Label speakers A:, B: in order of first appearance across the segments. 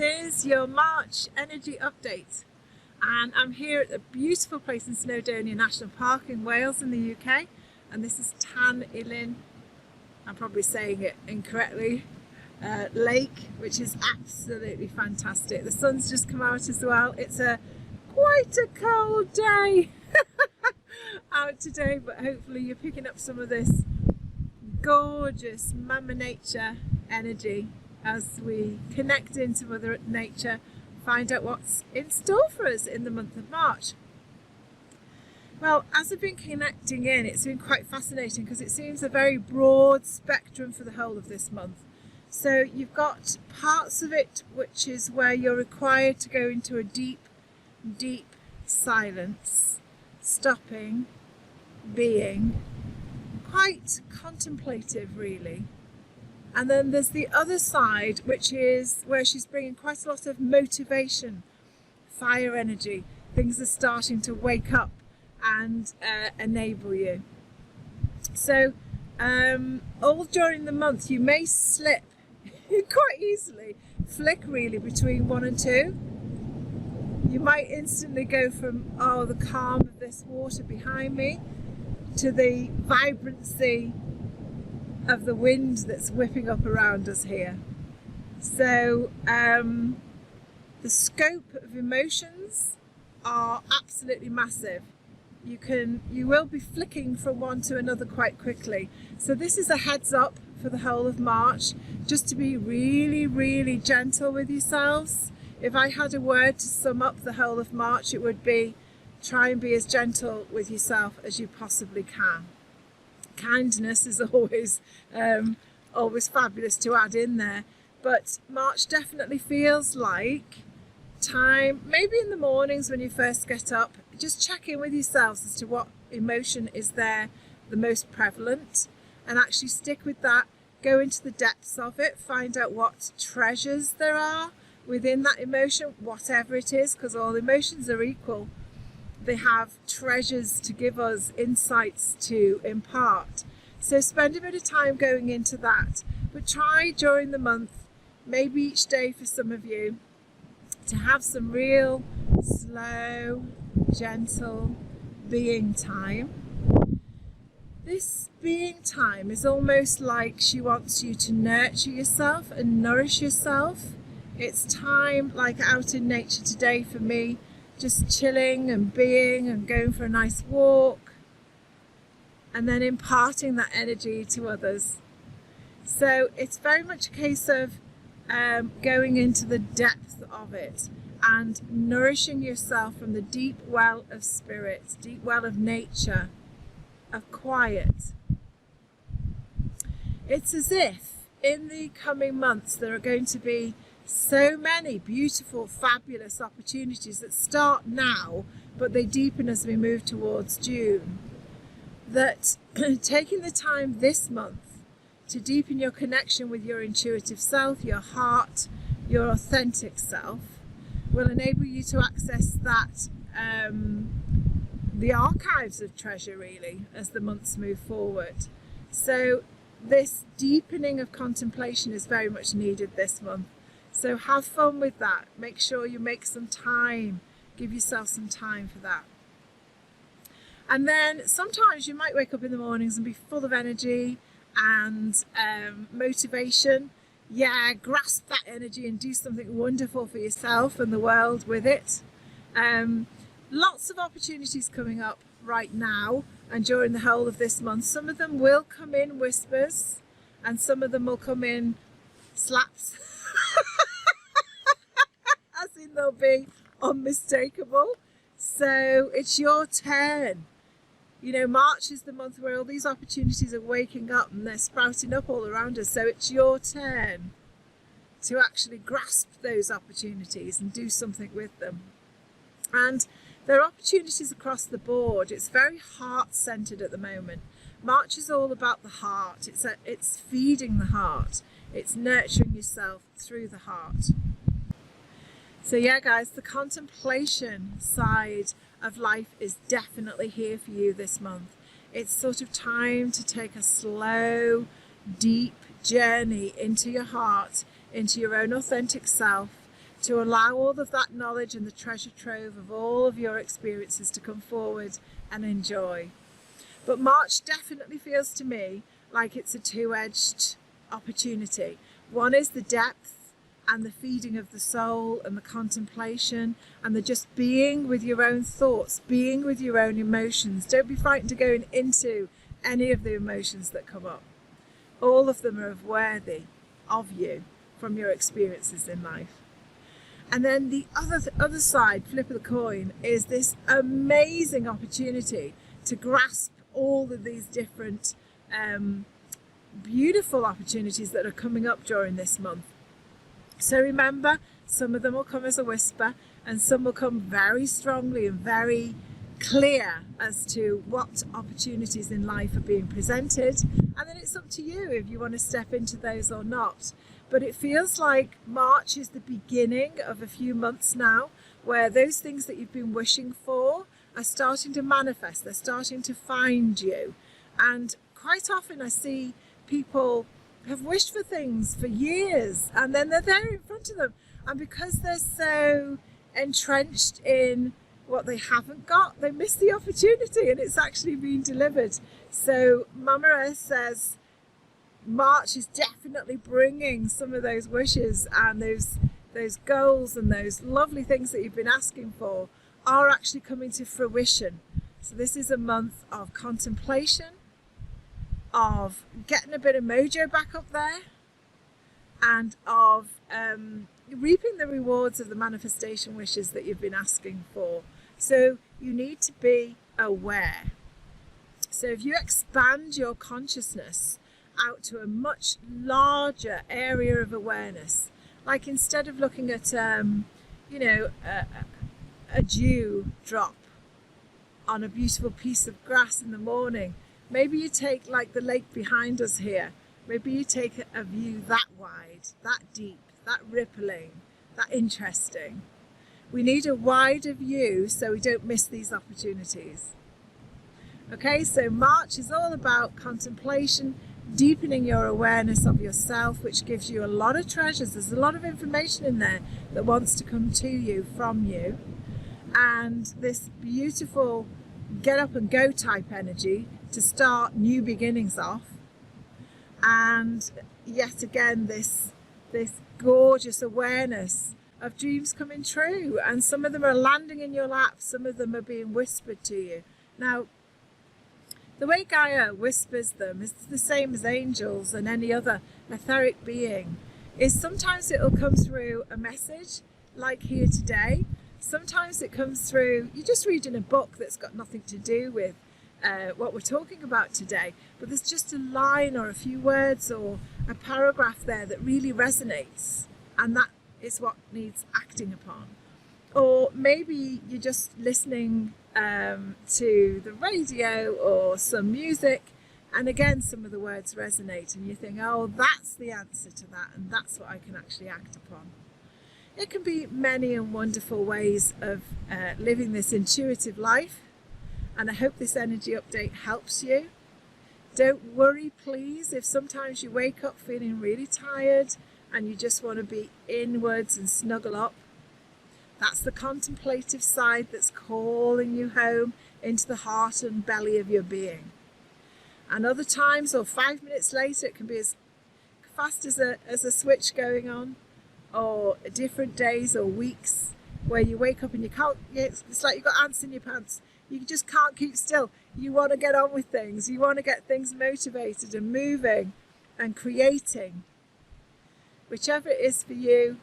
A: is your March energy update, and I'm here at a beautiful place in Snowdonia National Park in Wales in the UK, and this is Tan Ilyn, I'm probably saying it incorrectly, lake, which is absolutely fantastic. The sun's just come out as well. It's quite a cold day out today, but hopefully you're picking up some of this gorgeous Mama Nature energy as we connect into Mother Nature, find out what's in store for us in the month of March. Well, as I've been connecting in, it's been quite fascinating because it seems a very broad spectrum for the whole of this month. So you've got parts of it which is where you're required to go into a deep silence, stopping, being, quite contemplative really. And then there's the other side, which is where she's bringing quite a lot of motivation, fire energy. Things are starting to wake up and enable you. So all during the month you may slip quite easily, flick really between 1 and 2. You might instantly go from, oh, the calm of this water behind me to the vibrancy of the wind that's whipping up around us here. So the scope of emotions are absolutely massive. You will be flicking from one to another quite quickly. So this is a heads up for the whole of March, just to be really gentle with yourselves. If I had a word to sum up the whole of March, it would be try and be as gentle with yourself as you possibly can. Kindness is always fabulous to add in there, but March definitely feels like time, maybe in the mornings when you first get up, just check in with yourselves as to what emotion is there the most prevalent, and actually stick with that, go into the depths of it, find out what treasures there are within that emotion, whatever it is, because all emotions are equal. They have treasures to give us, insights to impart. So spend a bit of time going into that, but try during the month, maybe each day for some of you, to have some real slow, gentle being time. This being time is almost like she wants you to nurture yourself and nourish yourself. It's time, like out in nature today for me, just chilling and being and going for a nice walk, and then imparting that energy to others. So it's very much a case of going into the depth of it and nourishing yourself from the deep well of spirit, deep well of nature, of quiet. It's as if in the coming months there are going to be so many beautiful, fabulous opportunities that start now, but they deepen as we move towards June. That taking the time this month to deepen your connection with your intuitive self, your heart, your authentic self, will enable you to access that, the archives of treasure really, as the months move forward. So this deepening of contemplation is very much needed this month. So have fun with that. Make sure you make some time, give yourself some time for that. And then sometimes you might wake up in the mornings and be full of energy and motivation. Yeah, grasp that energy and do something wonderful for yourself and the world with it. Lots of opportunities coming up right now and during the whole of this month. Some of them will come in whispers and some of them will come in slaps. As in they'll be unmistakable. So it's your turn. You know, March is the month where all these opportunities are waking up and they're sprouting up all around us. So it's your turn to actually grasp those opportunities and do something with them. And there are opportunities across the board. It's very heart-centered at the moment. March is all about the heart. It's feeding the heart. It's nurturing yourself through the heart. So yeah guys, the contemplation side of life is definitely here for you this month. It's sort of time to take a slow, deep journey into your heart, into your own authentic self, to allow all of that knowledge and the treasure trove of all of your experiences to come forward and enjoy. But March definitely feels to me like it's a two-edged opportunity. One is the depth and the feeding of the soul and the contemplation and the just being with your own thoughts, being with your own emotions. Don't be frightened of going into any of the emotions that come up. All of them are worthy of you from your experiences in life. And then the other side, flip of the coin, is this amazing opportunity to grasp all of these different beautiful opportunities that are coming up during this month. So remember, some of them will come as a whisper and some will come very strongly and very clear as to what opportunities in life are being presented. And then it's up to you if you want to step into those or not. But it feels like March is the beginning of a few months now where those things that you've been wishing for are starting to manifest. They're starting to find you. And quite often I see people have wished for things for years and then they're there in front of them. And because they're so entrenched in what they haven't got, they miss the opportunity and it's actually being delivered. So Mama Earth says March is definitely bringing some of those wishes and those goals and those lovely things that you've been asking for are actually coming to fruition. So this is a month of contemplation, of getting a bit of mojo back up there, and of reaping the rewards of the manifestation wishes that you've been asking for. So you need to be aware. So if you expand your consciousness out to a much larger area of awareness, like instead of looking at a dew drop on a beautiful piece of grass in the morning, maybe you take, like the lake behind us here, maybe you take a view that wide, that deep, that rippling, that interesting. We need a wider view so we don't miss these opportunities. Okay, so March is all about contemplation, deepening your awareness of yourself, which gives you a lot of treasures. There's a lot of information in there that wants to come to you, from you. And this beautiful get up and go type energy to start new beginnings off. And yet again, this gorgeous awareness of dreams coming true. And some of them are landing in your lap, some of them are being whispered to you. Now, the way Gaia whispers them is the same as angels and any other etheric being. Is sometimes it'll come through a message, like here today. Sometimes it comes through, you're just reading a book that's got nothing to do with what we're talking about today. But there's just a line or a few words or a paragraph there that really resonates. And that is what needs acting upon. Or maybe you're just listening to the radio or some music, and again some of the words resonate and you think, oh, that's the answer to that, and that's what I can actually act upon. It can be many and wonderful ways of living this intuitive life, and I hope this energy update helps you. Don't worry, please, if sometimes you wake up feeling really tired and you just want to be inwards and snuggle up. That's the contemplative side that's calling you home into the heart and belly of your being. And other times, or 5 minutes later, it can be as fast as a switch going on, or different days or weeks where you wake up and you can't, it's like you've got ants in your pants. You just can't keep still. You want to get on with things. You want to get things motivated and moving and creating. Whichever it is for you,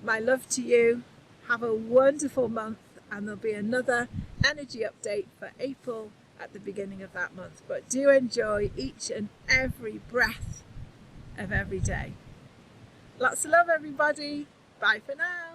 A: my love to you. Have a wonderful month, and there'll be another energy update for April at the beginning of that month. But do enjoy each and every breath of every day. Lots of love, everybody. Bye for now.